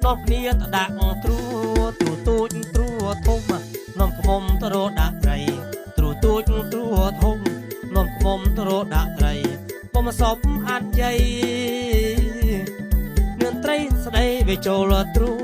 នាំគ្នាតដាក់ត្រួទូចត្រួធំនាំខ្មុំទៅរដាក់ត្រីត្រួទូចត្រួធំនាំខ្មុំទៅរដាក់ត្រីពុំសពអាត់យាយនឿនត្រីស្ដីវាចូលត្រួ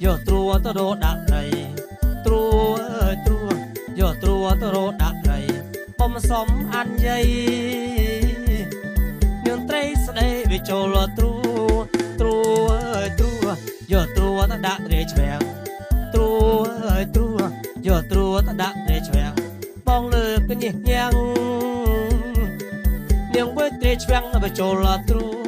យកត្រួទៅរដាក់ត្រីត្រួយកត្រួទៅរដាក់ត្រីពុំសំអានយាយនឿនត្រីស្ដីវាចូលត្រួយកត្រួទៅដាក់ត្រីឆ្វាំងត្រួយកត្រួទៅដាក់ត្រីឆ្វាំងបងលើកញះញ៉ាំងនាងបើត្រីឆ្វាំងទៅចូលត្រួ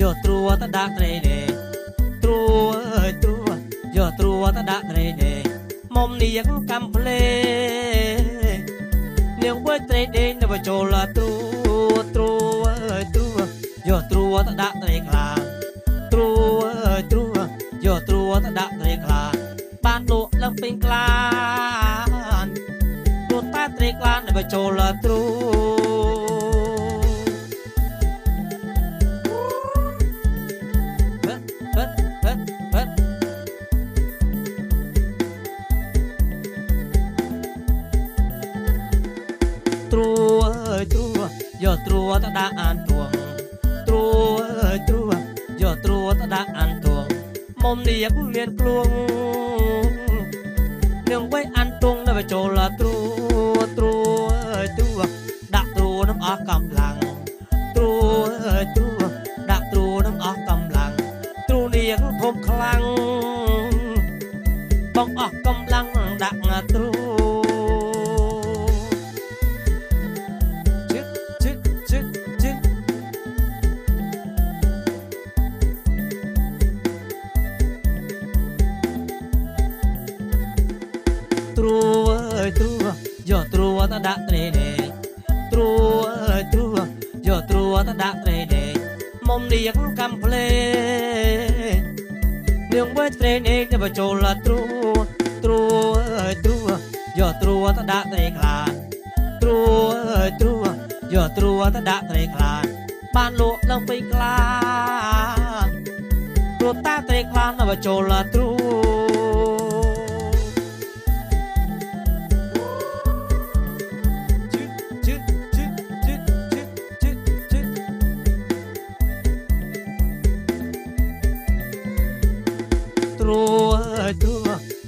យកត្រួទៅដាក់ត្រីទេត្រួយកត្រួទៅដាក់ត្រីទេមុំនាងកំភ្លេនាងបើត្រីដេញទៅចូលត្រួយកត្រួទៅដាក់ត្រីខ្លាត្រួយកត្រួទៅដាក់ត្រីខ្លាបានលក់ឡើងពេញក្លានព្រោះតែត្រីខ្លានទៅចូលត្រួយកត្រួទៅដាក់អានទួងត្រួយកត្រួទៅដាក់អានទួងមុំនាងមានព្រួងនាងໄວអានទួងទៅចូលត្រួដាក់ត្រួនឹងអស់កម្លាំងត្រួដាក់ត្រួនឹងអស់កម្លាំងត្រួនាងធំខ្លាំងបងអស់កម្លាំងដាក់ត្រួយកត្រួទៅដាក់ត្រីទេត្រួយកត្រួទៅដាក់ត្រីទេមុំនាងកំភ្លេនាងបើត្រីនេះទៅចូលត្រួយកត្រួទៅដាក់ត្រីខ្លាត្រួយកត្រួទៅដាក់ត្រីខ្លាបានលក់ឡើងពេញក្លាព្រោះតែត្រីខ្លាទៅចូលត្រួ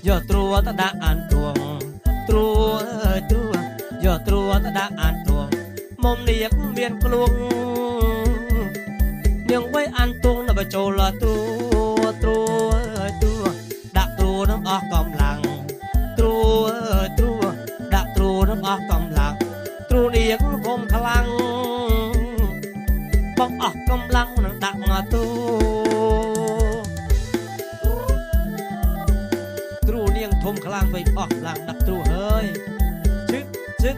យកត្រួទៅដាក់អានទួងត្រួយកត្រួទៅដាក់អានទួងមុំនាងមានក្លួងនាងໄວអានទួងទៅចូលត្រួដាក់ត្រួនឹងអស់កម្លាំងត្រួដាក់ត្រួនឹងអស់កម្លាំងត្រួនាងធំខ្លាំងបងអស់កម្លាំងនឹងដាក់ត្រួធំខ្លាំងវិញអស់ខ្លាំងដាក់ត្រួហើយជឹក